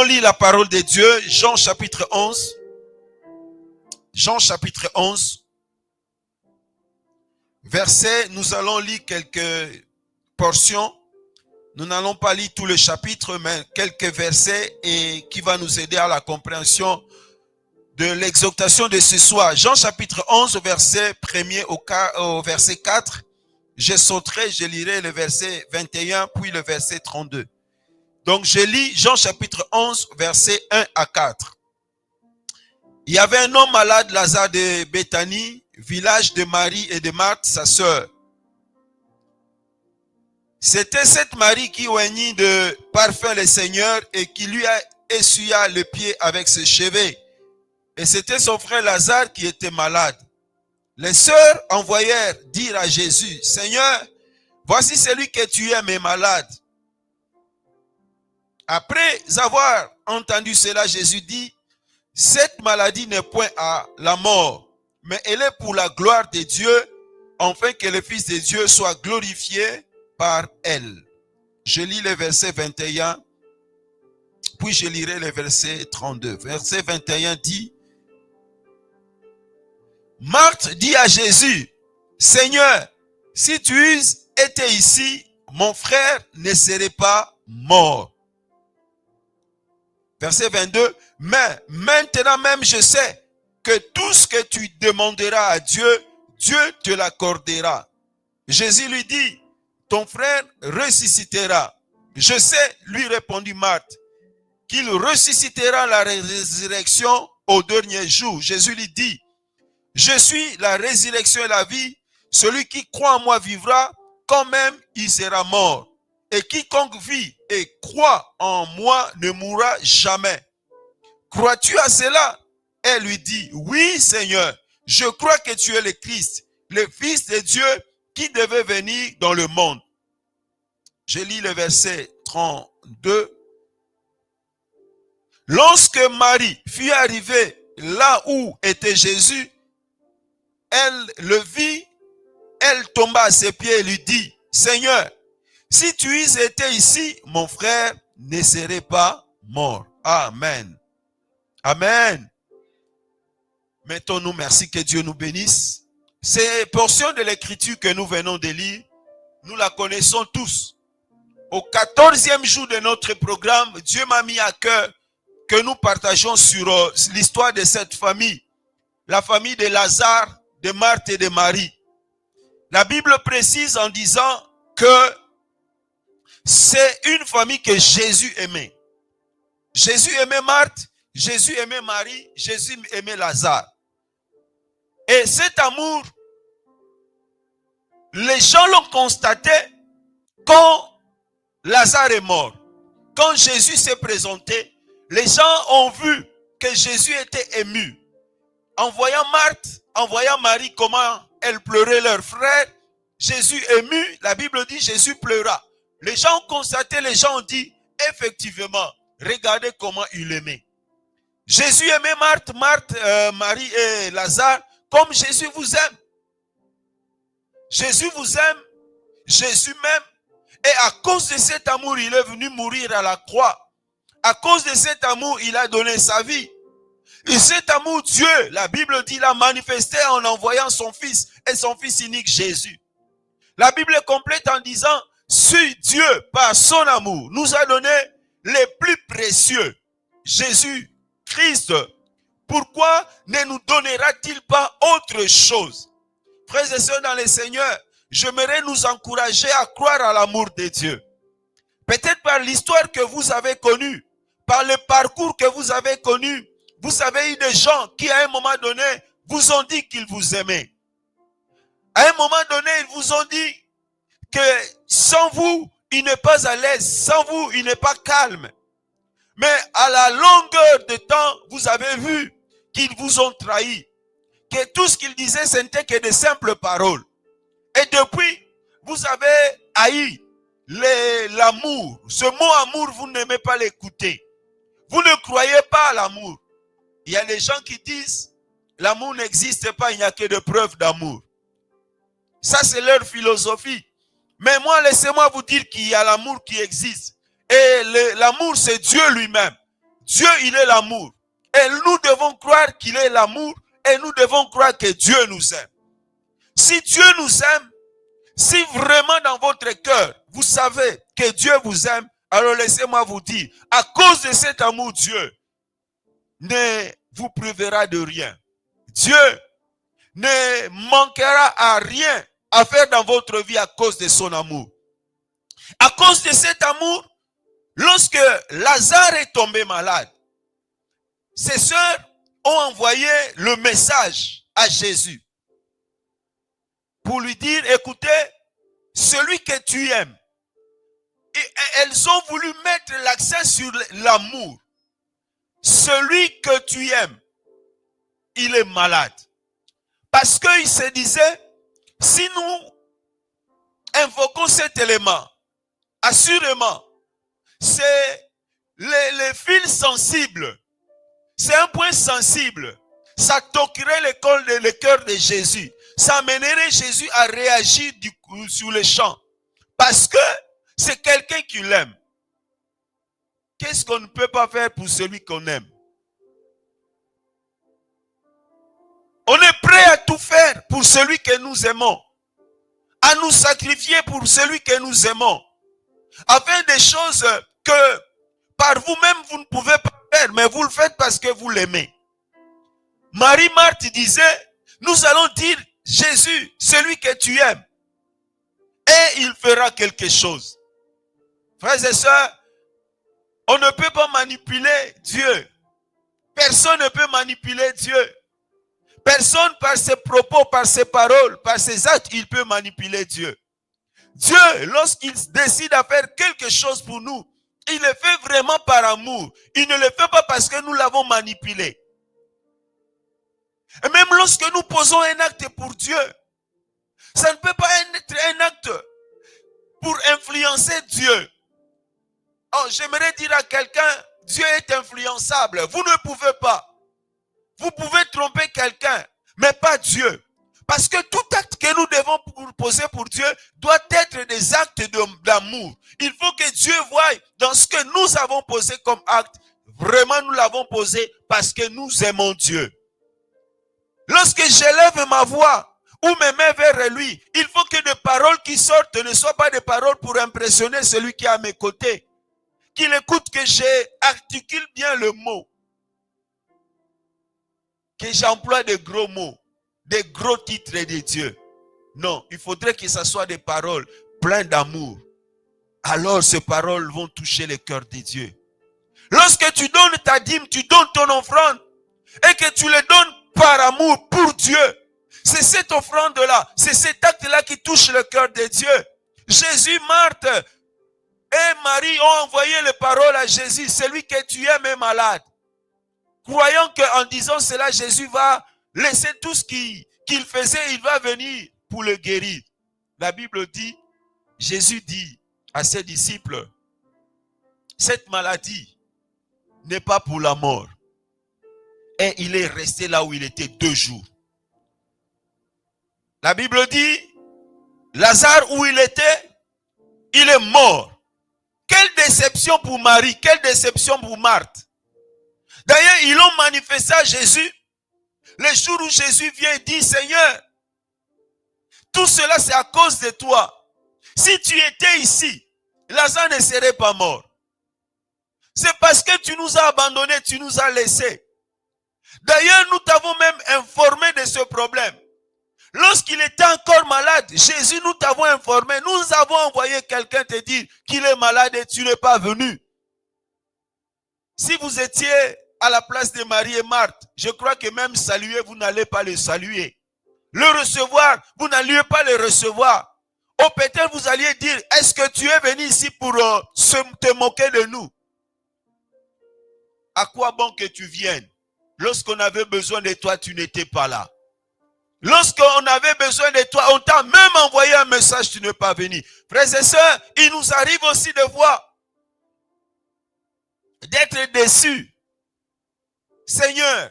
lire la parole de Dieu, Jean chapitre 11. Jean chapitre 11. Verset, nous allons lire quelques portions. Nous n'allons pas lire tout le chapitre, mais quelques versets et qui va nous aider à la compréhension de l'exhortation de ce soir. Jean chapitre 11, verset 1er au verset 4. Je sauterai, je lirai le verset 21, puis le verset 32. Donc je lis Jean chapitre 11, verset 1 à 4. Il y avait un homme malade, Lazare de Béthanie, village de Marie et de Marthe, sa sœur. C'était cette Marie qui oignit de parfum le Seigneur et qui lui essuya le pied avec ses cheveux. Et c'était son frère Lazare qui était malade. Les sœurs envoyèrent dire à Jésus, Seigneur, voici celui que tu aimes est malade. Après avoir entendu cela, Jésus dit, cette maladie n'est point à la mort, mais elle est pour la gloire de Dieu, afin que le Fils de Dieu soit glorifié par elle. Je lis le verset 21, puis je lirai le verset 32. Verset 21 dit, Marthe dit à Jésus, Seigneur, si tu étais ici, mon frère ne serait pas mort. Verset 22, mais maintenant même je sais que tout ce que tu demanderas à Dieu, Dieu te l'accordera. Jésus lui dit, ton frère ressuscitera. Je sais, lui répondit Marthe, qu'il ressuscitera la résurrection au dernier jour. Jésus lui dit, je suis la résurrection et la vie. Celui qui croit en moi vivra quand même il sera mort. Et quiconque vit et croit en moi ne mourra jamais. Crois-tu à cela? Elle lui dit, oui Seigneur, je crois que tu es le Christ, le Fils de Dieu qui devait venir dans le monde. Je lis le verset 32. Lorsque Marie fut arrivée là où était Jésus, elle le vit, elle tomba à ses pieds et lui dit, Seigneur, si tu y étais ici, mon frère ne serait pas mort. Amen. Amen. Mettons-nous, merci que Dieu nous bénisse. Ces portions de l'écriture que nous venons de lire, nous la connaissons tous. Au 14e jour de notre programme, Dieu m'a mis à cœur que nous partageons sur l'histoire de cette famille. La famille de Lazare, de Marthe et de Marie. La Bible précise en disant que c'est une famille que Jésus aimait. Jésus aimait Marthe, Jésus aimait Marie, Jésus aimait Lazare. Et cet amour, les gens l'ont constaté quand Lazare est mort. Quand Jésus s'est présenté, les gens ont vu que Jésus était ému. En voyant Marthe, en voyant Marie, comment elle pleurait leur frère, Jésus ému, la Bible dit Jésus pleura. Les gens ont constaté, les gens ont dit, effectivement, regardez comment il aimait. Jésus aimait Marthe, Marie et Lazare, comme Jésus vous aime. Jésus vous aime, Jésus m'aime. Et à cause de cet amour, il est venu mourir à la croix. À cause de cet amour, il a donné sa vie. Et cet amour, Dieu, la Bible dit, l'a manifesté en envoyant son Fils et son Fils unique Jésus. La Bible complète en disant, si Dieu, par son amour, nous a donné les plus précieux, Jésus Christ, pourquoi ne nous donnera-t-il pas autre chose? Frères et sœurs dans le Seigneur, j'aimerais nous encourager à croire à l'amour de Dieu. Peut-être par l'histoire que vous avez connue, par le parcours que vous avez connu, vous avez eu des gens qui à un moment donné vous ont dit qu'ils vous aimaient. À un moment donné, ils vous ont dit que sans vous, il n'est pas à l'aise, sans vous, il n'est pas calme. Mais à la longueur de temps, vous avez vu qu'ils vous ont trahi. Que tout ce qu'ils disaient, ce n'était que de simples paroles. Et depuis, vous avez haï l'amour. Ce mot amour, vous n'aimez pas l'écouter. Vous ne croyez pas à l'amour. Il y a des gens qui disent, l'amour n'existe pas, il n'y a que de preuves d'amour. Ça, c'est leur philosophie. Mais moi, laissez-moi vous dire qu'il y a l'amour qui existe. Et l'amour, c'est Dieu lui-même. Dieu, il est l'amour. Et nous devons croire qu'il est l'amour et nous devons croire que Dieu nous aime. Si Dieu nous aime, si vraiment dans votre cœur, vous savez que Dieu vous aime, alors laissez-moi vous dire, à cause de cet amour, Dieu ne vous privera de rien. Dieu ne manquera à rien à faire dans votre vie à cause de son amour. À cause de cet amour, lorsque Lazare est tombé malade, ses sœurs ont envoyé le message à Jésus pour lui dire, écoutez, celui que tu aimes. Et elles ont voulu mettre l'accent sur l'amour. Celui que tu aimes, il est malade. Parce qu'ils se disaient, si nous invoquons cet élément, assurément, c'est les fils sensibles. C'est un point sensible. Ça toquerait le cœur de Jésus. Ça amènerait Jésus à réagir sur le champ. Parce que c'est quelqu'un qui l'aime. Qu'est-ce qu'on ne peut pas faire pour celui qu'on aime? On est prêt à tout faire pour celui que nous aimons. À nous sacrifier pour celui que nous aimons. À faire des choses que par vous-même vous ne pouvez pas faire, mais vous le faites parce que vous l'aimez. Marie-Marthe disait, nous allons dire, Jésus, celui que tu aimes, et il fera quelque chose. Frères et sœurs, on ne peut pas manipuler Dieu. Personne ne peut manipuler Dieu. Personne par ses propos, par ses paroles, par ses actes, il peut manipuler Dieu. Dieu, lorsqu'il décide à faire quelque chose pour nous, il le fait vraiment par amour. Il ne le fait pas parce que nous l'avons manipulé. Et même lorsque nous posons un acte pour Dieu, ça ne peut pas être un acte pour influencer Dieu. Oh, j'aimerais dire à quelqu'un, Dieu est influençable. Vous ne pouvez pas. Vous pouvez tromper quelqu'un, mais pas Dieu. Parce que tout acte que nous devons poser pour Dieu doit être des actes d'amour. Il faut que Dieu voie dans ce que nous avons posé comme acte. Vraiment, nous l'avons posé parce que nous aimons Dieu. Lorsque j'élève ma voix ou mes mains vers lui, il faut que les paroles qui sortent ne soient pas des paroles pour impressionner celui qui est à mes côtés. Qu'il écoute que j'articule bien le mot. Que j'emploie de gros mots, des gros titres de Dieu. Non, il faudrait que ce soit des paroles pleines d'amour. Alors ces paroles vont toucher le cœur de Dieu. Lorsque tu donnes ta dîme, tu donnes ton offrande et que tu le donnes par amour pour Dieu. C'est cette offrande-là, c'est cet acte-là qui touche le cœur de Dieu. Jésus, Marthe et Marie ont envoyé les paroles à Jésus. Celui que tu aimes est malade. Croyant qu'en disant cela, Jésus va laisser tout ce qu'il faisait, il va venir pour le guérir. La Bible dit, Jésus dit à ses disciples, cette maladie n'est pas pour la mort. Et il est resté là où il était 2 jours. La Bible dit, Lazare où il était, il est mort. Quelle déception pour Marie, quelle déception pour Marthe. D'ailleurs, ils l'ont manifesté à Jésus. Le jour où Jésus vient et dit, Seigneur, tout cela c'est à cause de toi. Si tu étais ici, Lazare ne serait pas mort. C'est parce que tu nous as abandonnés, tu nous as laissés. D'ailleurs, nous t'avons même informé de ce problème. Lorsqu'il était encore malade, Jésus, nous t'avons informé. Nous avons envoyé quelqu'un te dire qu'il est malade et tu n'es pas venu. Si vous étiez à la place de Marie et Marthe, je crois que même saluer, vous n'allez pas le saluer. Le recevoir, vous n'alliez pas le recevoir. Ou peut-être vous alliez dire, est-ce que tu es venu ici pour te moquer de nous? À quoi bon que tu viennes? Lorsqu'on avait besoin de toi, tu n'étais pas là. Lorsqu'on avait besoin de toi, on t'a même envoyé un message, tu n'es pas venu. Frères et sœurs, il nous arrive aussi de voir, d'être déçus. Seigneur,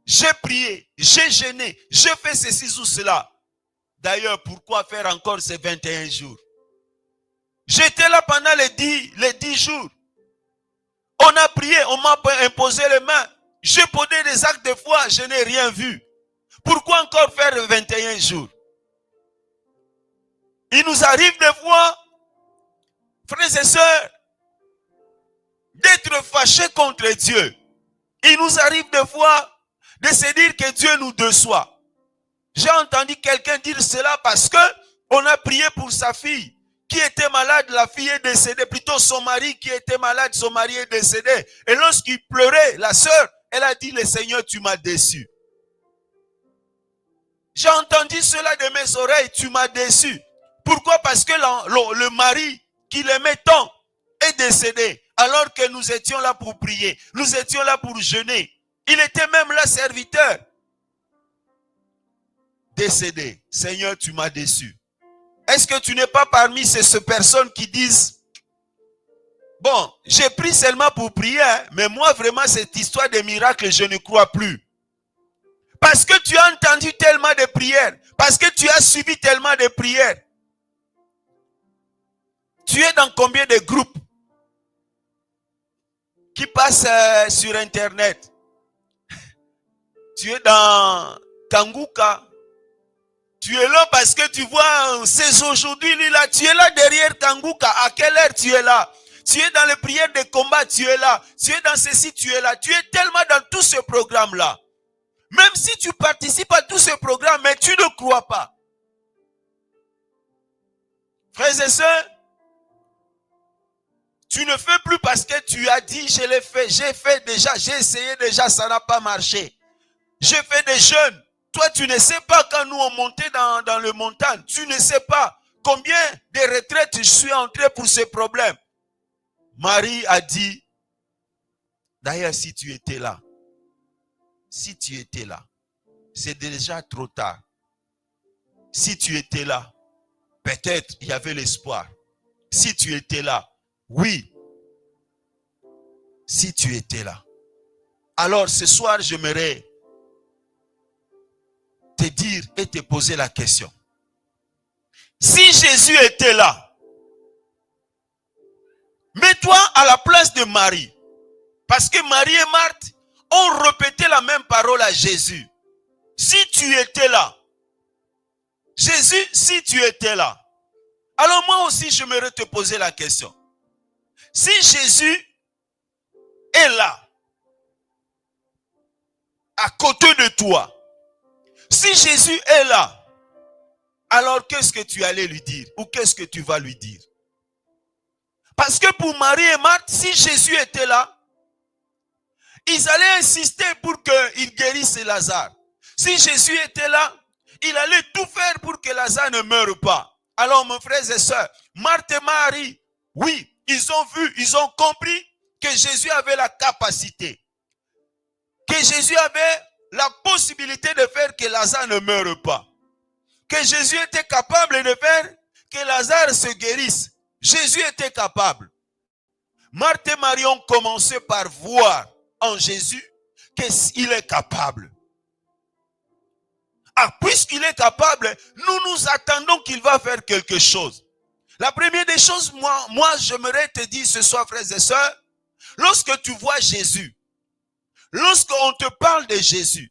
j'ai prié, j'ai jeûné, j'ai fait ceci ou cela. D'ailleurs, pourquoi faire encore ces 21 jours? J'étais là pendant les 10 jours. On a prié, on m'a imposé les mains. J'ai posé des actes de foi, je n'ai rien vu. Pourquoi encore faire 21 jours? Il nous arrive des fois, frères et sœurs, d'être fâchés contre Dieu. Il nous arrive des fois de se dire que Dieu nous déçoit. J'ai entendu quelqu'un dire cela parce que on a prié pour sa fille qui était malade, la fille est décédée, plutôt son mari qui était malade, son mari est décédé. Et lorsqu'il pleurait, la sœur, elle a dit, le Seigneur, tu m'as déçu. J'ai entendu cela de mes oreilles, tu m'as déçu. Pourquoi? Parce que le mari qui l'aimait tant est décédé, alors que nous étions là pour prier, nous étions là pour jeûner. Il était même là serviteur. Décédé. Seigneur, tu m'as déçu. Est-ce que tu n'es pas parmi ces personnes qui disent, bon, j'ai pris seulement pour prier, hein, mais moi vraiment cette histoire de miracle, je ne crois plus. Parce que tu as entendu tellement de prières, parce que tu as suivi tellement de prières. Tu es dans combien de groupes qui passent sur Internet? Tu es dans Kanguka. Tu es là parce que tu vois, c'est aujourd'hui, lui là, tu es là derrière Kanguka. À quelle heure tu es là? Tu es dans les prières de combat, tu es là. Tu es dans ceci, tu es là. Tu es tellement dans tout ce programme-là. Même si tu participes à tout ce programme, mais tu ne crois pas. Frères et sœurs, tu ne fais plus parce que tu as dit, je l'ai fait, j'ai fait déjà, j'ai essayé déjà, ça n'a pas marché. J'ai fait des jeûnes. Toi, tu ne sais pas quand nous on montait dans le montagne, tu ne sais pas combien de retraites je suis entré pour ce problème. Marie a dit, d'ailleurs, si tu étais là, c'est déjà trop tard. Si tu étais là, peut-être il y avait l'espoir. Si tu étais là, oui. Si tu étais là. Alors ce soir, j'aimerais te dire et te poser la question. Si Jésus était là, mets-toi à la place de Marie. Parce que Marie et Marthe ont répété la même parole à Jésus. Si tu étais là, Jésus, si tu étais là, alors moi aussi j'aimerais te poser la question. Si Jésus est là, à côté de toi, si Jésus est là, alors qu'est-ce que tu allais lui dire? Ou qu'est-ce que tu vas lui dire? Parce que pour Marie et Marthe, si Jésus était là, ils allaient insister pour qu'il guérisse Lazare. Si Jésus était là, il allait tout faire pour que Lazare ne meure pas. Alors, mes frères et sœurs, Marthe et Marie, oui, ils ont vu, ils ont compris que Jésus avait la capacité, que Jésus avait la possibilité de faire que Lazare ne meure pas, que Jésus était capable de faire que Lazare se guérisse. Jésus était capable. Marthe et Marie ont commencé par voir en Jésus qu'il est capable. Ah, puisqu'il est capable, nous attendons qu'il va faire quelque chose. La première des choses, moi j'aimerais te dire ce soir, frères et sœurs, lorsque tu vois Jésus, lorsqu'on te parle de Jésus,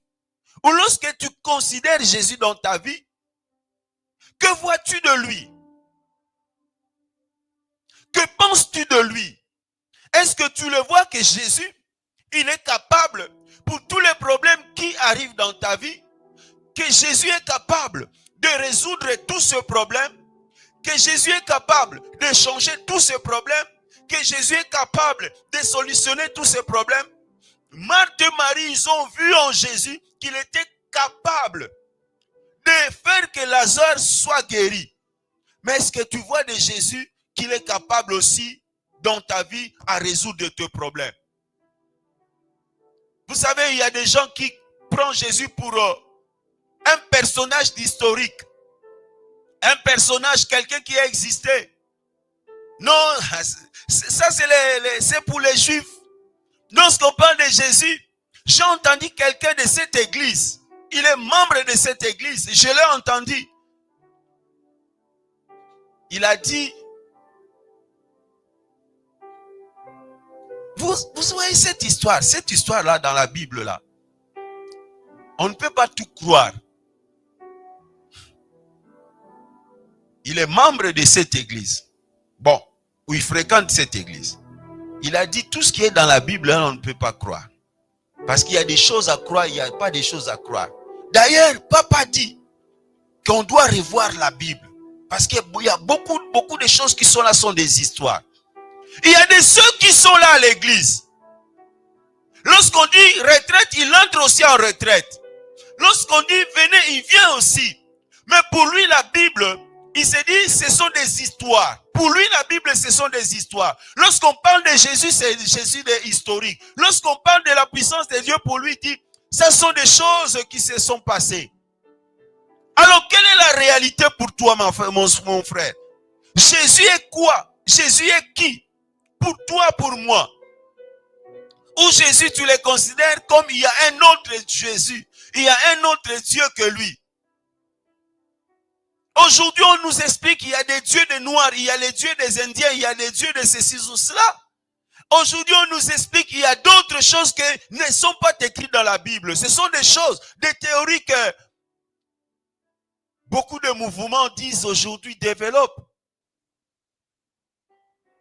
ou lorsque tu considères Jésus dans ta vie, que vois-tu de lui? Que penses-tu de lui? Est-ce que tu le vois que Jésus, il est capable pour tous les problèmes qui arrivent dans ta vie? Que Jésus est capable de résoudre tous ces problèmes? Que Jésus est capable de changer tous ces problèmes? Que Jésus est capable de solutionner tous ces problèmes? Marthe et Marie, ils ont vu en Jésus qu'il était capable de faire que Lazare soit guéri. Mais est-ce que tu vois de Jésus qu'il est capable aussi dans ta vie à résoudre tes problèmes? Vous savez, il y a des gens qui prennent Jésus pour un personnage historique. Un personnage, quelqu'un qui a existé. Non, ça c'est pour les Juifs. Lorsqu'on parle de Jésus, j'ai entendu quelqu'un de cette église. Il est membre de cette église. Je l'ai entendu. Il a dit, Vous voyez cette histoire-là dans la Bible, là. On ne peut pas tout croire. Il est membre de cette église. Bon, où il fréquente cette église. Il a dit tout ce qui est dans la Bible, là, on ne peut pas croire. Parce qu'il y a des choses à croire, il n'y a pas des choses à croire. D'ailleurs, papa dit qu'on doit revoir la Bible. Parce qu'il y a beaucoup de choses qui sont là sont des histoires. Il y a des ceux qui sont là à l'église. Lorsqu'on dit retraite, il entre aussi en retraite. Lorsqu'on dit venez, il vient aussi. Mais pour lui, la Bible, il se dit ce sont des histoires. Pour lui, la Bible, ce sont des histoires. Lorsqu'on parle de Jésus, c'est Jésus historique. Lorsqu'on parle de la puissance de Dieu, pour lui, il dit ce sont des choses qui se sont passées. Alors, quelle est la réalité pour toi, mon frère? Jésus est quoi? Jésus est qui? Pour toi, pour moi. Ou Jésus, tu les considères comme il y a un autre Jésus. Il y a un autre Dieu que lui. Aujourd'hui, on nous explique qu'il y a des dieux des Noirs, il y a les dieux des Indiens, il y a les dieux de ceci ou cela. Aujourd'hui, on nous explique qu'il y a d'autres choses qui ne sont pas écrites dans la Bible. Ce sont des choses, des théories que beaucoup de mouvements disent aujourd'hui développent.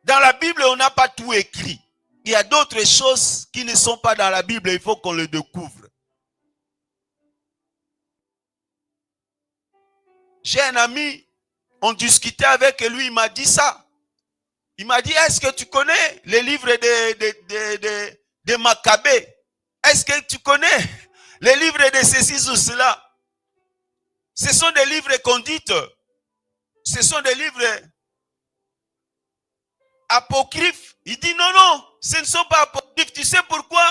Dans la Bible, on n'a pas tout écrit. Il y a d'autres choses qui ne sont pas dans la Bible, il faut qu'on les découvre. J'ai un ami, on discutait avec lui, il m'a dit ça. Il m'a dit, est-ce que tu connais les livres de Maccabée? Est-ce que tu connais les livres de ceci ou cela? Ce sont des livres qu'on dit, ce sont des livres apocryphes. Il dit non, ce ne sont pas apocryphes. Tu sais pourquoi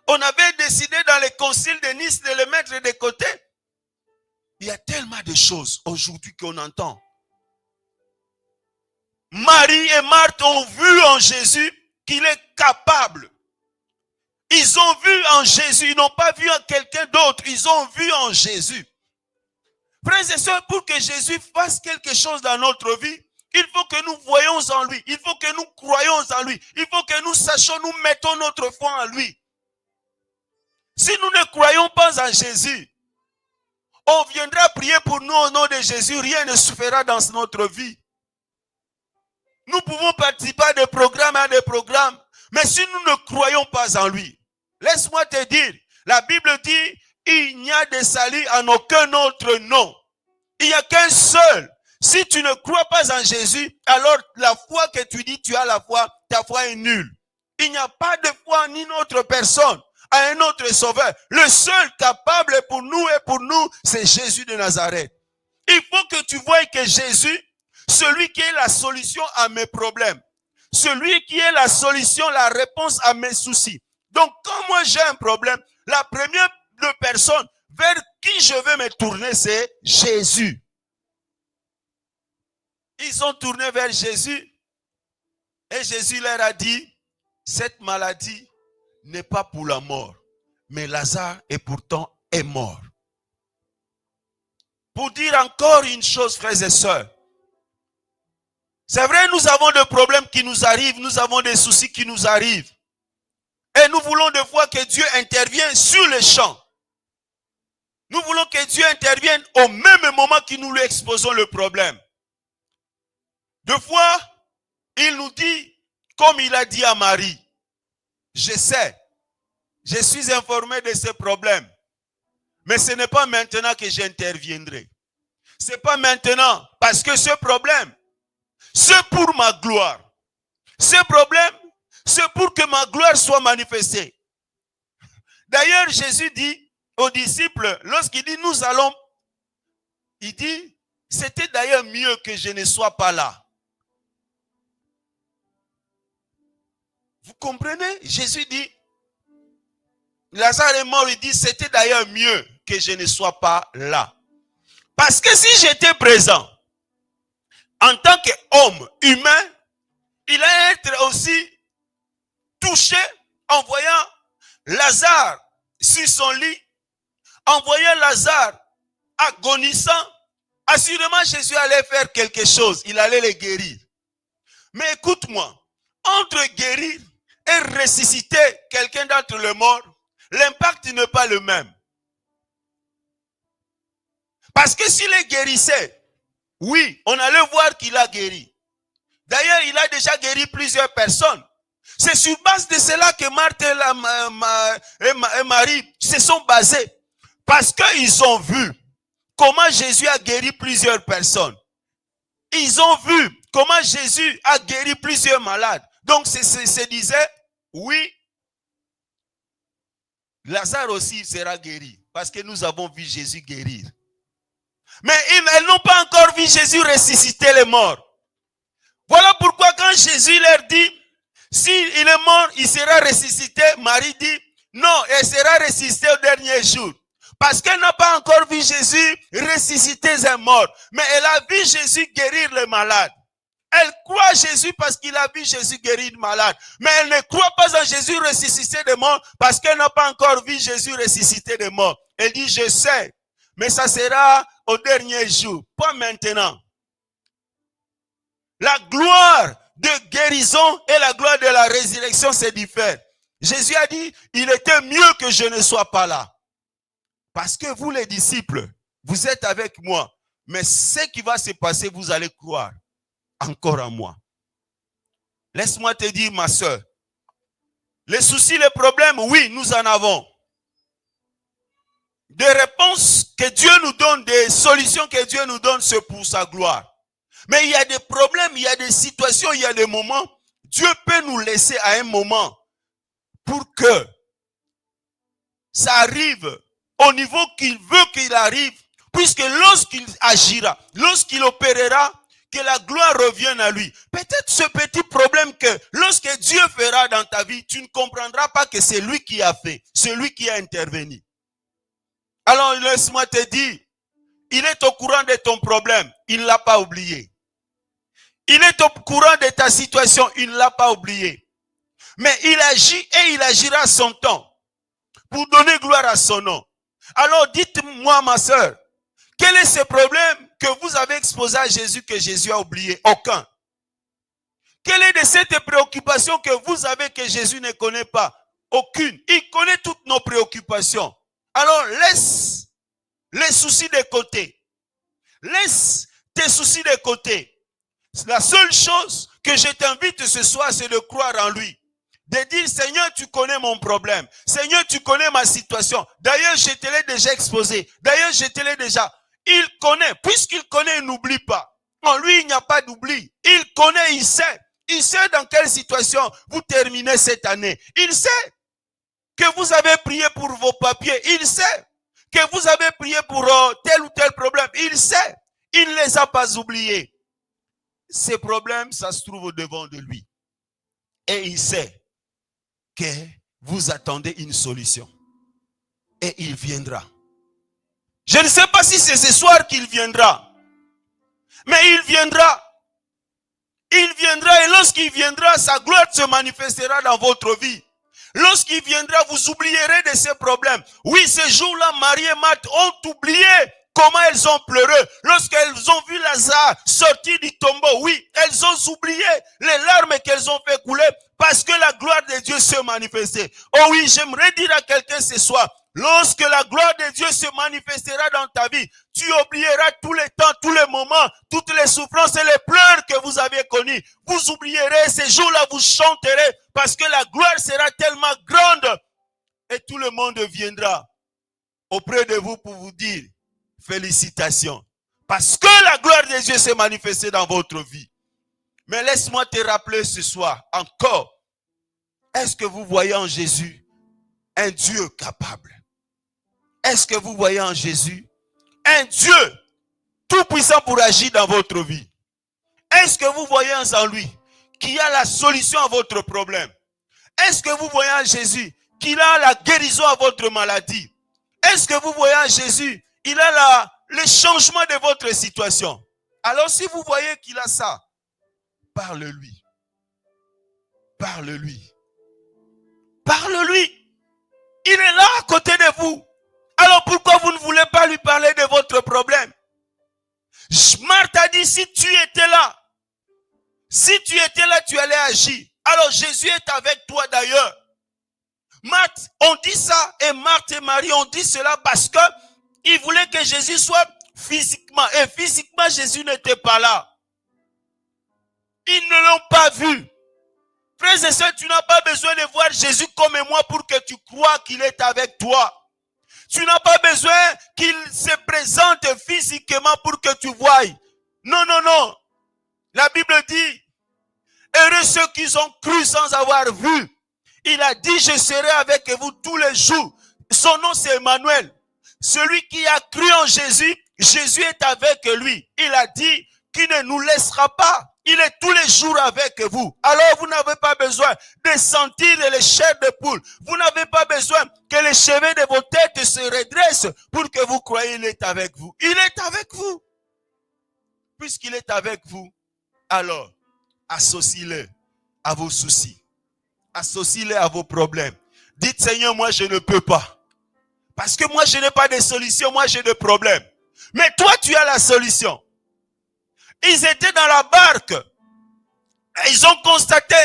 on avait décidé dans le concile de Nice de les mettre de côté? Il y a tellement de choses aujourd'hui qu'on entend. Marie et Marthe ont vu en Jésus qu'il est capable. Ils ont vu en Jésus, ils n'ont pas vu en quelqu'un d'autre, ils ont vu en Jésus. Frères et sœurs, pour que Jésus fasse quelque chose dans notre vie, il faut que nous voyons en lui, il faut que nous croyons en lui, il faut que nous sachions, nous mettons notre foi en lui. Si nous ne croyons pas en Jésus, on viendra prier pour nous au nom de Jésus, rien ne se fera dans notre vie. Nous pouvons participer à des programmes, mais si nous ne croyons pas en lui, laisse-moi te dire, la Bible dit, il n'y a de salut en aucun autre nom. Il n'y a qu'un seul. Si tu ne crois pas en Jésus, alors la foi que tu dis, tu as la foi, ta foi est nulle. Il n'y a pas de foi ni une autre personne à un autre sauveur. Le seul capable pour nous, c'est Jésus de Nazareth. Il faut que tu vois que Jésus, celui qui est la solution à mes problèmes, celui qui est la solution, la réponse à mes soucis. Donc, quand moi j'ai un problème, la première personne vers qui je vais me tourner, c'est Jésus. Ils ont tourné vers Jésus et Jésus leur a dit, cette maladie n'est pas pour la mort, mais Lazare est pourtant mort. Pour dire encore une chose, frères et sœurs, c'est vrai, nous avons des problèmes qui nous arrivent, nous avons des soucis qui nous arrivent. Et nous voulons des fois que Dieu intervienne sur le champ. Nous voulons que Dieu intervienne au même moment que nous lui exposons le problème. Deux fois, il nous dit, comme il a dit à Marie, je sais, je suis informé de ce problème, mais ce n'est pas maintenant que j'interviendrai. Ce n'est pas maintenant, parce que ce problème, c'est pour ma gloire. Ce problème, c'est pour que ma gloire soit manifestée. D'ailleurs, Jésus dit aux disciples, lorsqu'il dit nous allons, il dit, c'était d'ailleurs mieux que je ne sois pas là. Vous comprenez? Jésus dit, Lazare est mort, il dit, c'était d'ailleurs mieux que je ne sois pas là. Parce que si j'étais présent, en tant qu'homme humain, il allait être aussi touché en voyant Lazare sur son lit, en voyant Lazare agonisant. Assurément, Jésus allait faire quelque chose, il allait les guérir. Mais écoute-moi, entre guérir et ressusciter quelqu'un d'entre les morts, l'impact n'est pas le même. Parce que s'il est guérissait, oui, on allait voir qu'il a guéri. D'ailleurs, il a déjà guéri plusieurs personnes. C'est sur base de cela que Marthe et Marie se sont basés. Parce qu'ils ont vu comment Jésus a guéri plusieurs personnes. Ils ont vu comment Jésus a guéri plusieurs malades. Donc, se disait, oui, Lazare aussi sera guéri. Parce que nous avons vu Jésus guérir. Mais elles n'ont pas encore vu Jésus ressusciter les morts. Voilà pourquoi quand Jésus leur dit, s'il est mort, il sera ressuscité. Marie dit, non, elle sera ressuscitée au dernier jour. Parce qu'elle n'a pas encore vu Jésus ressusciter un mort. Mais elle a vu Jésus guérir les malades. Elle croit à Jésus parce qu'il a vu Jésus guérir les malades. Mais elle ne croit pas en Jésus ressusciter des morts parce qu'elle n'a pas encore vu Jésus ressusciter des morts. Elle dit, je sais, mais ça sera au dernier jour, pas maintenant. La gloire de guérison et la gloire de la résurrection, c'est différent. Jésus a dit, il était mieux que je ne sois pas là. Parce que vous les disciples, vous êtes avec moi. Mais ce qui va se passer, vous allez croire encore en moi. Laisse-moi te dire, ma soeur, les soucis, les problèmes, oui, nous en avons. Des réponses que Dieu nous donne, des solutions que Dieu nous donne, c'est pour sa gloire. Mais il y a des problèmes, il y a des situations, il y a des moments. Dieu peut nous laisser à un moment pour que ça arrive au niveau qu'il veut qu'il arrive, puisque lorsqu'il agira, lorsqu'il opérera, que la gloire revienne à lui. Peut-être ce petit problème que lorsque Dieu fera dans ta vie, tu ne comprendras pas que c'est lui qui a fait, c'est lui qui a intervenu. Alors laisse-moi te dire, il est au courant de ton problème, il ne l'a pas oublié. Il est au courant de ta situation, il ne l'a pas oublié. Mais il agit et il agira à son temps pour donner gloire à son nom. Alors dites-moi, ma soeur, quel est ce problème que vous avez exposé à Jésus que Jésus a oublié? Aucun. Quelle est de cette préoccupation que vous avez que Jésus ne connaît pas? Aucune. Il connaît toutes nos préoccupations. Alors laisse les soucis de côté. Laisse tes soucis de côté. La seule chose que je t'invite ce soir, c'est de croire en lui. De dire, Seigneur, tu connais mon problème. Seigneur, tu connais ma situation. D'ailleurs, je te l'ai déjà exposé. D'ailleurs, je te l'ai déjà. Il connaît. Puisqu'il connaît, il n'oublie pas. En lui, il n'y a pas d'oubli. Il connaît, il sait. Il sait dans quelle situation vous terminez cette année. Il sait que vous avez prié pour vos papiers. Il sait que vous avez prié pour tel ou tel problème. Il sait. Il ne les a pas oubliés. Ces problèmes, ça se trouve au-devant de lui. Et il sait que vous attendez une solution. Et il viendra. Je ne sais pas si c'est ce soir qu'il viendra. Mais il viendra. Il viendra et lorsqu'il viendra, sa gloire se manifestera dans votre vie. Lorsqu'il viendra, vous oublierez de ces problèmes. Oui, ce jour-là, Marie et Marthe ont oublié comment elles ont pleuré. Lorsqu'elles ont vu Lazare sortir du tombeau, oui, elles ont oublié les larmes qu'elles ont fait couler parce que la gloire de Dieu se manifestait. Oh oui, j'aimerais dire à quelqu'un ce soir, lorsque la gloire de Dieu se manifestera dans ta vie, tu oublieras tous les temps, tous les moments, toutes les souffrances et les pleurs que vous avez connus. Vous oublierez ces jours-là, vous chanterez parce que la gloire sera tellement grande et tout le monde viendra auprès de vous pour vous dire félicitations. Parce que la gloire de Dieu s'est manifestée dans votre vie. Mais laisse-moi te rappeler ce soir encore. Est-ce que vous voyez en Jésus un Dieu capable? Est-ce que vous voyez en Jésus un Dieu tout-puissant pour agir dans votre vie? Est-ce que vous voyez en lui qu'il a la solution à votre problème? Est-ce que vous voyez en Jésus qu'il a la guérison à votre maladie? Est-ce que vous voyez en Jésus il a le changement de votre situation? Alors si vous voyez qu'il a ça, parle-lui. Parle-lui. Parle-lui. Il est là à côté de vous. Alors pourquoi vous ne voulez pas lui parler de votre problème? Marthe a dit, si tu étais là, tu allais agir. Alors Jésus est avec toi d'ailleurs. Marthe, on dit ça, et Marthe et Marie ont dit cela parce que ils voulaient que Jésus soit physiquement. Et physiquement, Jésus n'était pas là. Ils ne l'ont pas vu. Frères et sœurs, tu n'as pas besoin de voir Jésus comme moi pour que tu crois qu'il est avec toi. Tu n'as pas besoin qu'il se présente physiquement pour que tu voies. Non, non, non. La Bible dit, heureux ceux qui ont cru sans avoir vu. Il a dit, je serai avec vous tous les jours. Son nom c'est Emmanuel. Celui qui a cru en Jésus, Jésus est avec lui. Il a dit qu'il ne nous laissera pas. Il est tous les jours avec vous. Alors vous n'avez pas besoin de sentir les chairs de poule. Vous n'avez pas besoin que les cheveux de vos têtes se redressent pour que vous croyiez qu'il est avec vous. Il est avec vous. Puisqu'il est avec vous, alors associez-le à vos soucis. Associez-le à vos problèmes. Dites, Seigneur, moi je ne peux pas. Parce que moi je n'ai pas de solution, moi j'ai des problèmes. Mais toi tu as la solution. Ils étaient dans la barque. Et ils ont constaté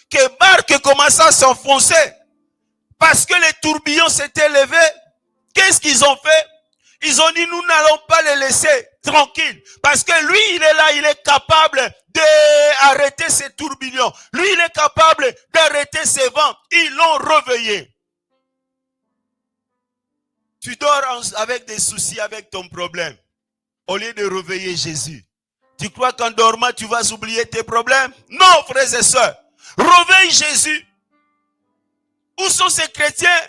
que la barque commençait à s'enfoncer. Parce que les tourbillons s'étaient levés. Qu'est-ce qu'ils ont fait? Ils ont dit, nous n'allons pas les laisser tranquilles. Parce que lui, il est là, il est capable d'arrêter ces tourbillons. Lui, il est capable d'arrêter ces vents. Ils l'ont réveillé. Tu dors avec des soucis, avec ton problème. Au lieu de réveiller Jésus. Tu crois qu'en dormant, tu vas oublier tes problèmes? Non, frères et sœurs. Réveille Jésus. Où sont ces chrétiens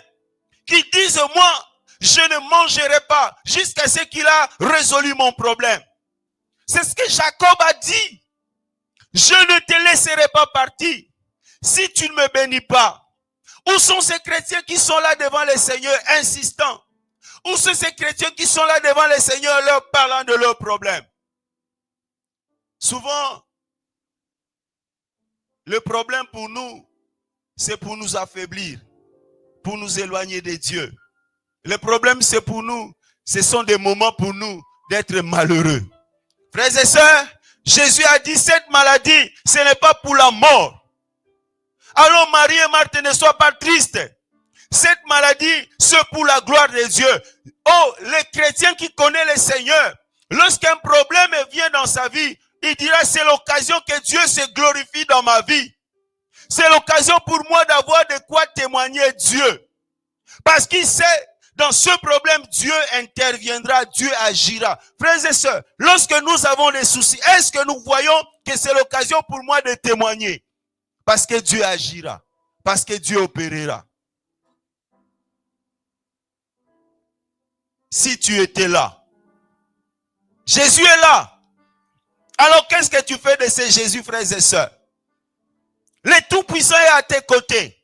qui disent, moi, je ne mangerai pas jusqu'à ce qu'il a résolu mon problème? C'est ce que Jacob a dit. Je ne te laisserai pas partir si tu ne me bénis pas. Où sont ces chrétiens qui sont là devant le Seigneur insistants? Où sont ces chrétiens qui sont là devant le Seigneur leur parlant de leurs problèmes? Souvent, le problème pour nous, c'est pour nous affaiblir, pour nous éloigner de Dieu. Le problème, c'est pour nous, ce sont des moments pour nous d'être malheureux. Frères et sœurs, Jésus a dit, cette maladie, ce n'est pas pour la mort. Alors Marie et Marthe ne soient pas tristes. Cette maladie, c'est pour la gloire de Dieu. Oh, les chrétiens qui connaissent le Seigneur, lorsqu'un problème vient dans sa vie, il dira, c'est l'occasion que Dieu se glorifie dans ma vie. C'est l'occasion pour moi d'avoir de quoi témoigner Dieu. Parce qu'il sait, dans ce problème, Dieu interviendra, Dieu agira. Frères et sœurs, lorsque nous avons des soucis, est-ce que nous voyons que c'est l'occasion pour moi de témoigner? Parce que Dieu agira. Parce que Dieu opérera. Si tu étais là, Jésus est là. Alors qu'est-ce que tu fais de ce Jésus, frères et sœurs? Le Tout-Puissant est à tes côtés.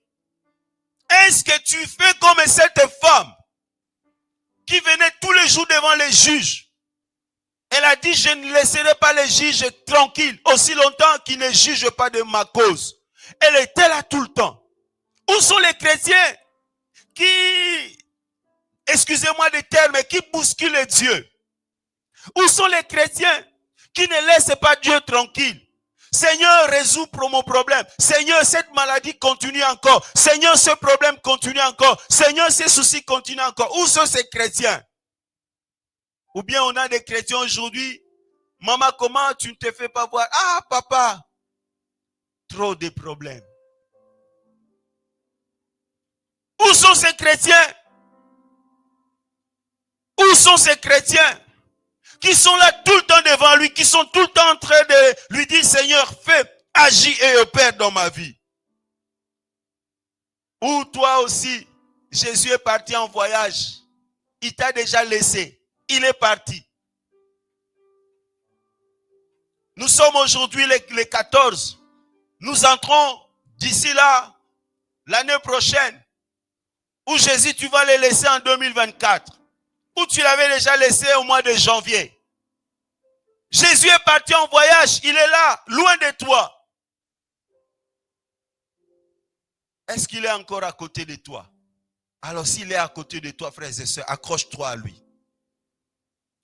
Est-ce que tu fais comme cette femme qui venait tous les jours devant les juges? Elle a dit, je ne laisserai pas les juges tranquilles aussi longtemps qu'ils ne jugent pas de ma cause. Elle était là tout le temps. Où sont les chrétiens qui, excusez-moi le terme, qui bousculent Dieu? Où sont les chrétiens qui ne laissent pas Dieu tranquille? Seigneur, résous pour mon problème. Seigneur, cette maladie continue encore. Seigneur, ce problème continue encore. Seigneur, ces soucis continuent encore. Où sont ces chrétiens? Ou bien on a des chrétiens aujourd'hui. Maman, comment tu ne te fais pas voir? Ah, papa, trop de problèmes. Où sont ces chrétiens? Où sont ces chrétiens qui sont là tout le temps devant lui, qui sont tout le temps en train de lui dire, Seigneur, fais, agis et opère dans ma vie? Ou toi aussi, Jésus est parti en voyage. Il t'a déjà laissé. Il est parti. Nous sommes aujourd'hui les 14. Nous entrons d'ici là, l'année prochaine. Ou Jésus, tu vas les laisser en 2024. Ou tu l'avais déjà laissé au mois de janvier. Jésus est parti en voyage. Il est là, loin de toi. Est-ce qu'il est encore à côté de toi? Alors s'il est à côté de toi, frères et sœurs, accroche-toi à lui.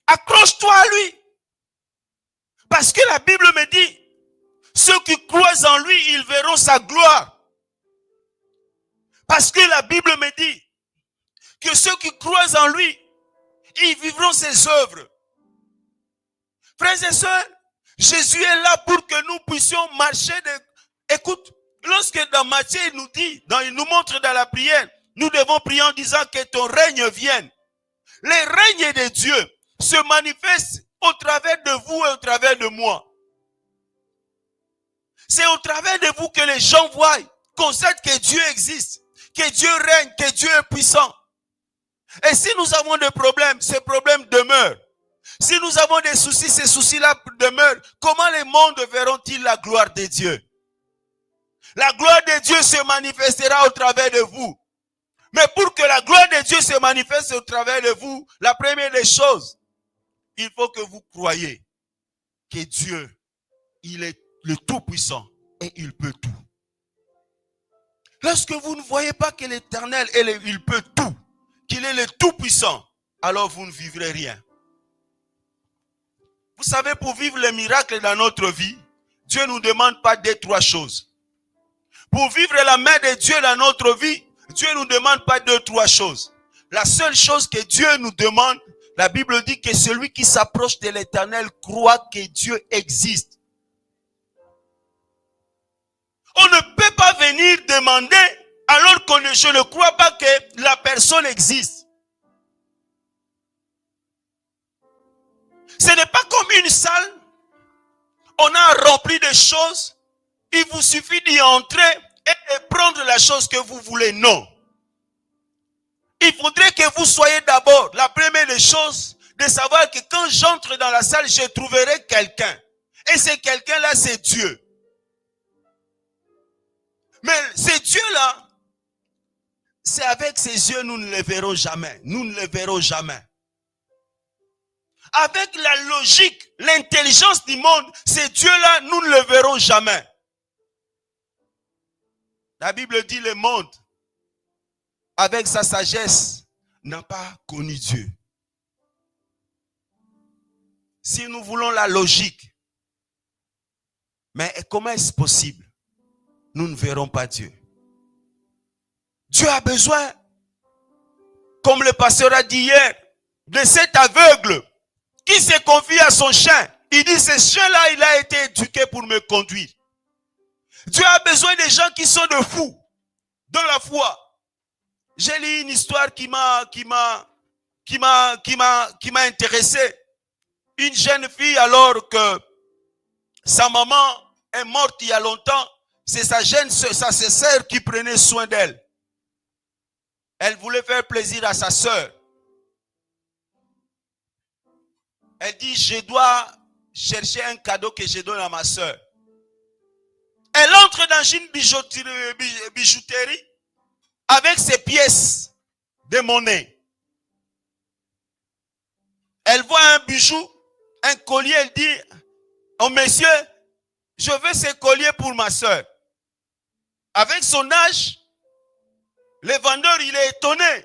Accroche-toi à lui. Parce que la Bible me dit, Ceux qui croient en lui, ils verront sa gloire. Parce que la Bible me dit que ceux qui croient en lui, ils vivront ses œuvres. Frères et sœurs, Jésus est là pour que nous puissions marcher. Écoute, lorsque dans Matthieu, il nous dit, il nous montre dans la prière, nous devons prier en disant que ton règne vienne. Les règnes de Dieu se manifestent au travers de vous et au travers de moi. C'est au travers de vous que les gens voient, constatent que Dieu existe, que Dieu règne, que Dieu est puissant. Et si nous avons des problèmes, ces problèmes demeurent. Si nous avons des soucis, ces soucis-là demeurent. Comment les mondes verront-ils la gloire de Dieu? La gloire de Dieu se manifestera au travers de vous. Mais pour que la gloire de Dieu se manifeste au travers de vous, la première des choses, il faut que vous croyiez que Dieu, il est le Tout-Puissant et il peut tout. Lorsque vous ne voyez pas que l'Éternel, il peut tout, qu'il est le Tout-Puissant, alors vous ne vivrez rien. Vous savez, pour vivre les miracles dans notre vie, Dieu ne nous demande pas deux, trois choses. Pour vivre la main de Dieu dans notre vie, Dieu ne nous demande pas deux, trois choses. La seule chose que Dieu nous demande, la Bible dit que celui qui s'approche de l'Éternel croit que Dieu existe. On ne peut pas venir demander alors que je ne crois pas que la personne existe. Ce n'est pas comme une salle, on a rempli de choses, il vous suffit d'y entrer et de prendre la chose que vous voulez. Non. Il faudrait que vous soyez d'abord, la première des choses, de savoir que quand j'entre dans la salle, je trouverai quelqu'un. Et ce quelqu'un-là, c'est Dieu. Mais ce Dieu-là, c'est avec ses yeux, nous ne le verrons jamais. Nous ne le verrons jamais. Avec la logique, l'intelligence du monde, ces dieux-là, nous ne le verrons jamais. La Bible dit le monde, avec sa sagesse, n'a pas connu Dieu. Si nous voulons la logique, mais comment est-ce possible? Nous ne verrons pas Dieu. Dieu a besoin, comme le pasteur a dit hier, de cet aveugle qui se confie à son chien. Il dit, ce chien-là, il a été éduqué pour me conduire. Dieu a besoin des gens qui sont de fous dans la foi. J'ai lu une histoire qui m'a intéressé. Une jeune fille, alors que sa maman est morte il y a longtemps, c'est sa sœur qui prenait soin d'elle. Elle voulait faire plaisir à sa sœur. Elle dit, je dois chercher un cadeau que je donne à ma sœur. Elle entre dans une bijouterie avec ses pièces de monnaie. Elle voit un bijou, un collier, elle dit, oh monsieur, je veux ce collier pour ma sœur. Avec son âge, le vendeur, il est étonné.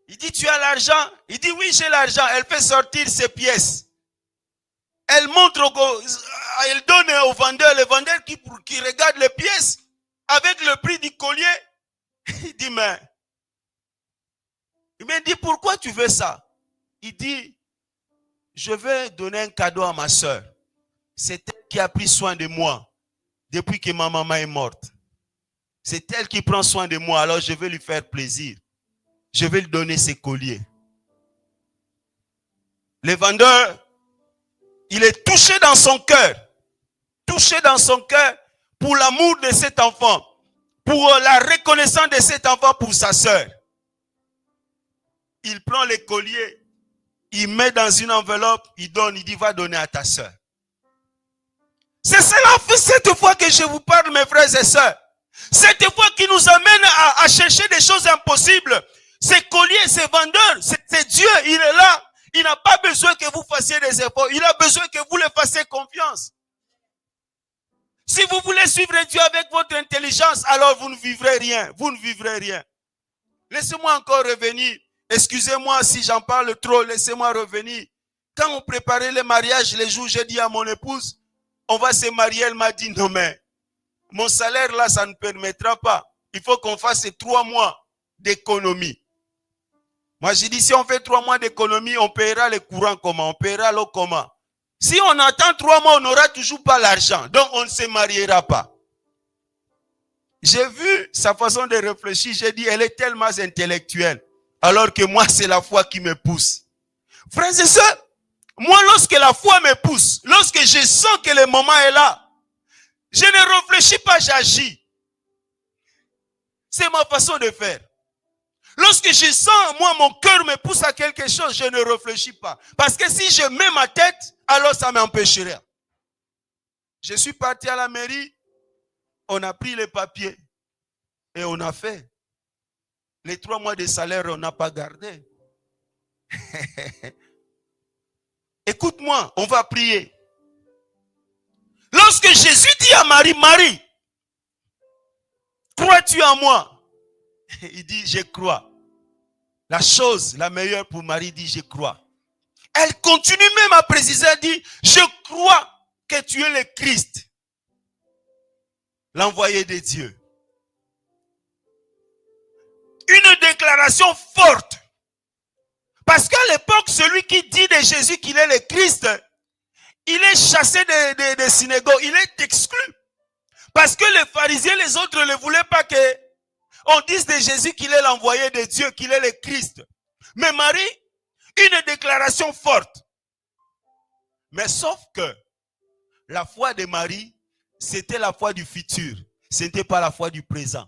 Il dit, tu as l'argent? Il dit, oui, j'ai l'argent. Elle fait sortir ses pièces. Elle montre, elle donne au vendeur, le vendeur qui regarde les pièces avec le prix du collier. Il dit, mais, il me dit, pourquoi tu veux ça? Il dit, je veux donner un cadeau à ma soeur. C'est elle qui a pris soin de moi depuis que ma maman est morte. C'est elle qui prend soin de moi, alors je vais lui faire plaisir. Je vais lui donner ses colliers. Le vendeur, il est touché dans son cœur. Touché dans son cœur pour l'amour de cet enfant. Pour la reconnaissance de cet enfant pour sa sœur. Il prend les colliers. Il met dans une enveloppe. Il donne. Il dit, va donner à ta sœur. C'est cela, cette fois que je vous parle, mes frères et sœurs. Cette fois qui nous amène à chercher des choses impossibles. Ces colliers, ces vendeurs, c'est Dieu, il est là. Il n'a pas besoin que vous fassiez des efforts. Il a besoin que vous le fassiez confiance. Si vous voulez suivre Dieu avec votre intelligence, alors vous ne vivrez rien. Vous ne vivrez rien. Laissez-moi encore revenir. Excusez-moi si j'en parle trop. Laissez-moi revenir Quand on préparait le mariage, les jours, j'ai dit à mon épouse, on va se marier. Elle m'a dit, non mais, mon salaire là, ça ne permettra pas. Il faut qu'on fasse 3 mois d'économie. Moi, j'ai dit, si on fait 3 mois d'économie, on paiera les courants comment? On paiera l'eau comment? Si on attend 3 mois, on n'aura toujours pas l'argent. Donc, on ne se mariera pas. J'ai vu sa façon de réfléchir. J'ai dit, elle est tellement intellectuelle. Alors que moi, c'est la foi qui me pousse. Frères et sœurs, moi, lorsque la foi me pousse, lorsque je sens que le moment est là, je ne réfléchis pas, j'agis. C'est ma façon de faire. Lorsque je sens, moi, mon cœur me pousse à quelque chose, je ne réfléchis pas. Parce que si je mets ma tête, alors ça m'empêcherait. Je suis parti à la mairie, on a pris les papiers et on a fait. Les 3 mois de salaire, on n'a pas gardé. Écoute-moi, on va prier. Lorsque Jésus dit à Marie, Marie, crois-tu en moi? Il dit, je crois. La chose, la meilleure pour Marie, dit, je crois. Elle continue même à préciser, elle dit, je crois que tu es le Christ, l'envoyé de Dieu. Une déclaration forte. Parce qu'à l'époque, celui qui dit de Jésus qu'il est le Christ, il est chassé des synagogues, il est exclu. Parce que les pharisiens, les autres ne voulaient pas qu'on dise de Jésus qu'il est l'envoyé de Dieu, qu'il est le Christ. Mais Marie, une déclaration forte. Mais sauf que la foi de Marie, c'était la foi du futur. Ce n'était pas la foi du présent.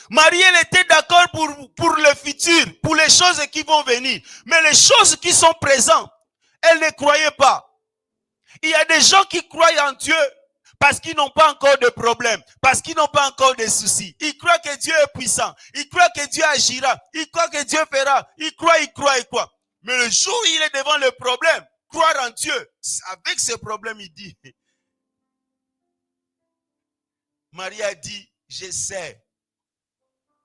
Marie, elle était d'accord pour le futur, pour les choses qui vont venir. Mais les choses qui sont présentes, elle ne croyait pas. Il y a des gens qui croient en Dieu parce qu'ils n'ont pas encore de problème, parce qu'ils n'ont pas encore de soucis. Ils croient que Dieu est puissant. Ils croient que Dieu agira. Ils croient que Dieu fera. Ils croient. Mais le jour où il est devant le problème, croire en Dieu, avec ce problème, il dit, Marie a dit, je sais,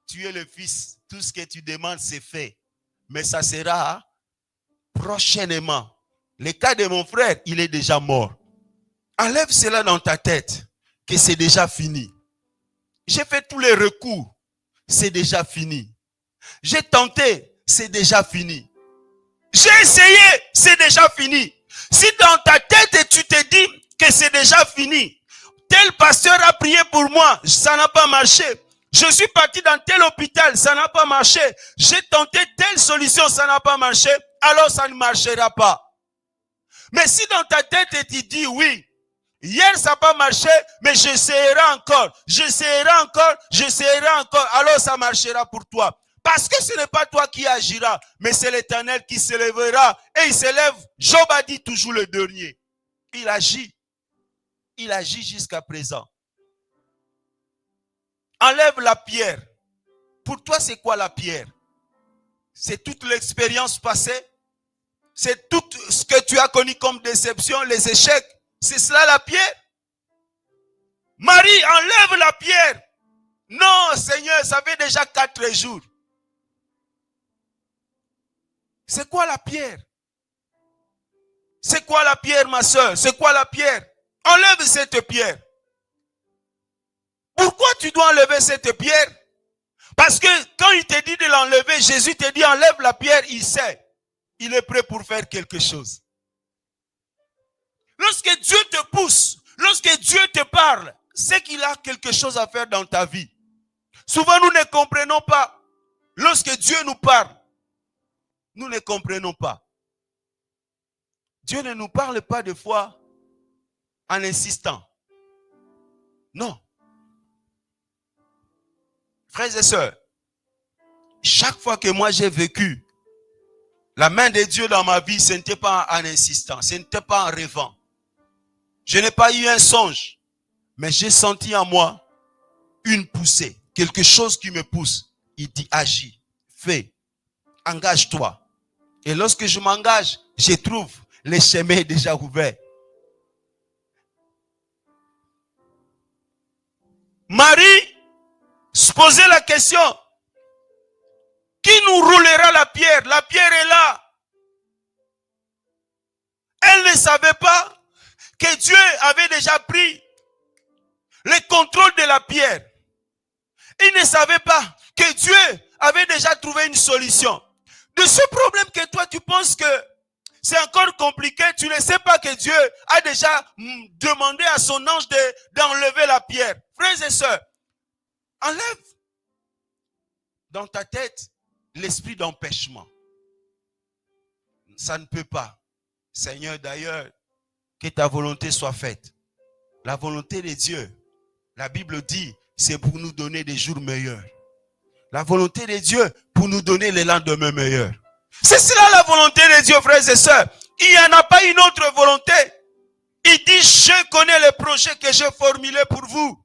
tu es le fils, tout ce que tu demandes, c'est fait. Mais ça sera prochainement. Le cas de mon frère, il est déjà mort. Enlève cela dans ta tête, que c'est déjà fini. J'ai fait tous les recours, c'est déjà fini. J'ai tenté, c'est déjà fini. J'ai essayé, c'est déjà fini. Si dans ta tête, tu te dis que c'est déjà fini, tel pasteur a prié pour moi, ça n'a pas marché. Je suis parti dans tel hôpital, ça n'a pas marché. J'ai tenté telle solution, ça n'a pas marché. Alors ça ne marchera pas. Mais si dans ta tête, tu dis oui, hier ça n'a pas marché, mais j'essaierai encore, alors ça marchera pour toi. Parce que ce n'est pas toi qui agira, mais c'est l'Éternel qui se lèvera. Et il se lève, Job a dit toujours le dernier. Il agit jusqu'à présent. Enlève la pierre. Pour toi, c'est quoi la pierre? C'est toute l'expérience passée. C'est tout ce que tu as connu comme déception, les échecs. C'est cela la pierre? Marie, enlève la pierre. Non, Seigneur, ça fait déjà 4 jours. C'est quoi la pierre? C'est quoi la pierre, ma soeur? C'est quoi la pierre? Enlève cette pierre. Pourquoi tu dois enlever cette pierre? Parce que quand il te dit de l'enlever, Jésus te dit enlève la pierre, il sait. Il est prêt pour faire quelque chose. Lorsque Dieu te pousse, lorsque Dieu te parle, c'est qu'il a quelque chose à faire dans ta vie. Souvent nous ne comprenons pas. Lorsque Dieu nous parle, nous ne comprenons pas. Dieu ne nous parle pas des fois en insistant. Non. Frères et sœurs, chaque fois que moi j'ai vécu la main de Dieu dans ma vie, ce n'était pas en insistant, ce n'était pas en rêvant. Je n'ai pas eu un songe, mais j'ai senti en moi une poussée, quelque chose qui me pousse. Il dit agis, fais, engage-toi. Et lorsque je m'engage, je trouve le chemin déjà ouvert. Marie se posait la question, qui nous roulera la pierre? La pierre est là. Elle ne savait pas que Dieu avait déjà pris le contrôle de la pierre. Il ne savait pas que Dieu avait déjà trouvé une solution. De ce problème que toi tu penses que c'est encore compliqué, tu ne sais pas que Dieu a déjà demandé à son ange d'enlever la pierre. Frères et sœurs, enlève dans ta tête l'esprit d'empêchement. Ça ne peut pas. Seigneur, d'ailleurs, que ta volonté soit faite. La volonté de Dieu, la Bible dit, c'est pour nous donner des jours meilleurs. La volonté de Dieu pour nous donner les lendemains meilleurs. C'est cela la volonté de Dieu, frères et sœurs. Il n'y en a pas une autre volonté. Il dit, je connais les projets que j'ai formulés pour vous.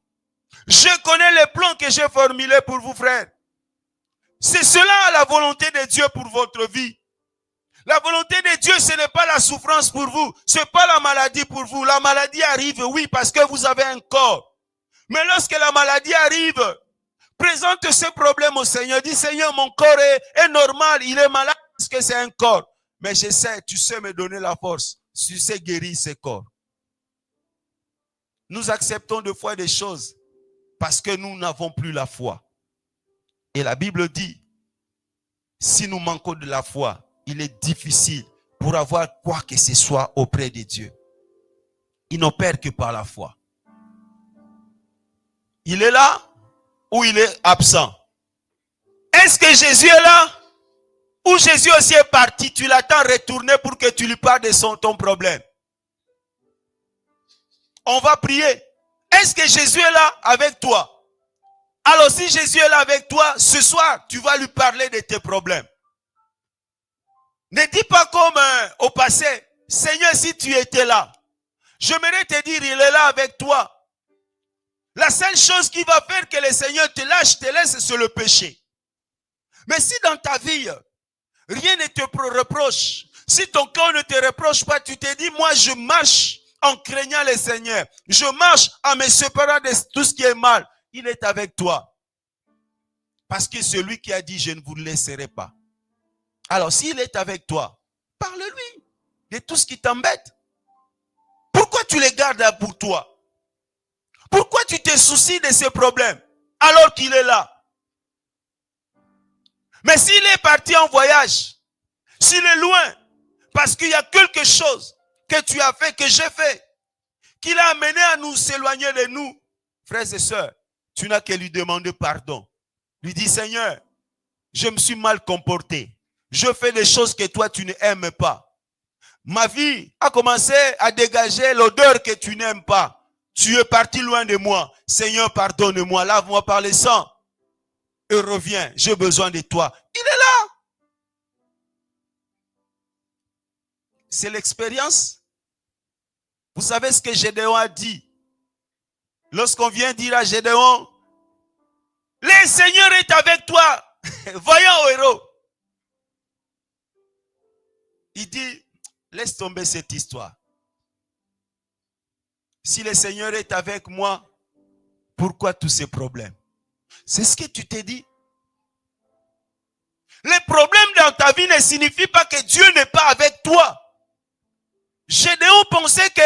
Je connais les plans que j'ai formulés pour vous, frères. C'est cela la volonté de Dieu pour votre vie. La volonté de Dieu, ce n'est pas la souffrance pour vous. Ce n'est pas la maladie pour vous. La maladie arrive, oui, parce que vous avez un corps. Mais lorsque la maladie arrive, présente ce problème au Seigneur. Dis, Seigneur, mon corps est normal. Il est malade parce que c'est un corps. Mais je sais, tu sais me donner la force. Tu sais guérir ce corps. Nous acceptons des fois des choses parce que nous n'avons plus la foi. Et la Bible dit, si nous manquons de la foi, il est difficile pour avoir quoi que ce soit auprès de Dieu. Il n'opère que par la foi. Il est là ou il est absent? Est-ce que Jésus est là? Ou Jésus aussi est parti? Tu l'attends retourner pour que tu lui parles de ton problème. On va prier. Est-ce que Jésus est là avec toi? Alors si Jésus est là avec toi, ce soir, tu vas lui parler de tes problèmes. Ne dis pas comme au passé, Seigneur, si tu étais là, j'aimerais te dire, il est là avec toi. La seule chose qui va faire que le Seigneur te lâche, te laisse, c'est le péché. Mais si dans ta vie, rien ne te reproche, si ton cœur ne te reproche pas, tu te dis, moi je marche en craignant le Seigneur. Je marche en me séparant de tout ce qui est mal. Il est avec toi. Parce que c'est lui qui a dit, je ne vous laisserai pas. Alors s'il est avec toi, parle-lui de tout ce qui t'embête. Pourquoi tu les gardes là pour toi? Pourquoi tu te soucies de ces problèmes alors qu'il est là? Mais s'il est parti en voyage, s'il est loin, parce qu'il y a quelque chose que tu as fait, que j'ai fait, qui l'a amené à nous s'éloigner de nous, frères et sœurs, tu n'as qu'à lui demander pardon. Lui dis, Seigneur, je me suis mal comporté. Je fais des choses que toi tu n'aimes pas. Ma vie a commencé à dégager l'odeur que tu n'aimes pas. Tu es parti loin de moi. Seigneur, pardonne-moi. Lave-moi par le sang. Et reviens. J'ai besoin de toi. Il est là. C'est l'expérience. Vous savez ce que Gédéon a dit? Lorsqu'on vient dire à Gédéon, le Seigneur est avec toi. Voyons au héros. Il dit, laisse tomber cette histoire. Si le Seigneur est avec moi, pourquoi tous ces problèmes? C'est ce que tu t'es dit. Les problèmes dans ta vie ne signifient pas que Dieu n'est pas avec toi. Gédéon pensait que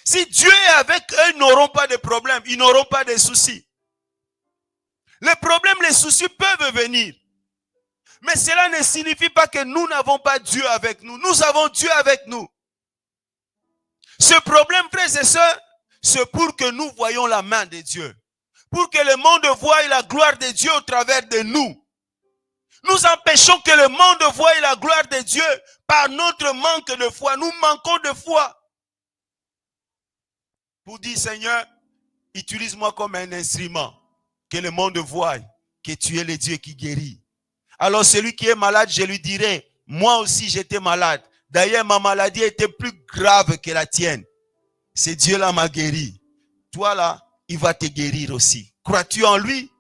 si Dieu est avec eux, ils n'auront pas de problèmes, ils n'auront pas de soucis. Les problèmes, les soucis peuvent venir. Mais cela ne signifie pas que nous n'avons pas Dieu avec nous. Nous avons Dieu avec nous. Ce problème, frères et sœurs, c'est pour que nous voyions la main de Dieu. Pour que le monde voie la gloire de Dieu au travers de nous. Nous empêchons que le monde voie la gloire de Dieu par notre manque de foi. Nous manquons de foi. Pour dire, Seigneur, utilise-moi comme un instrument. Que le monde voie que tu es le Dieu qui guérit. Alors celui qui est malade, je lui dirai, moi aussi j'étais malade. D'ailleurs, ma maladie était plus grave que la tienne. C'est Dieu là m'a guéri. Toi là, il va te guérir aussi. Crois-tu en lui?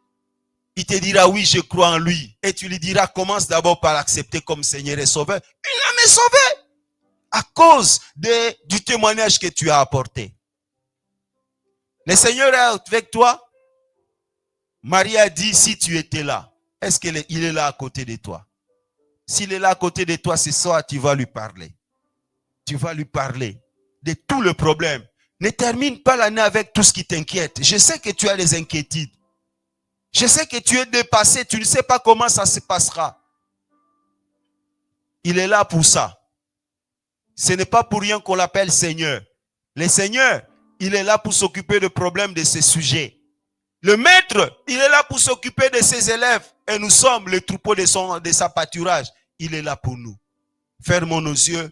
Il te dira oui, je crois en lui. Et tu lui diras, commence d'abord par l'accepter comme Seigneur et Sauveur. Il m'a sauvé à cause du témoignage que tu as apporté. Le Seigneur est avec toi. Marie a dit, si tu étais là, est-ce qu'il est là à côté de toi? S'il est là à côté de toi, ce soir, tu vas lui parler. Tu vas lui parler de tout le problème. Ne termine pas l'année avec tout ce qui t'inquiète. Je sais que tu as des inquiétudes. Je sais que tu es dépassé. Tu ne sais pas comment ça se passera. Il est là pour ça. Ce n'est pas pour rien qu'on l'appelle Seigneur. Le Seigneur, il est là pour s'occuper des problèmes de ses sujets. Le maître, il est là pour s'occuper de ses élèves. Et nous sommes le troupeau de sa pâturage. Il est là pour nous. Fermons nos yeux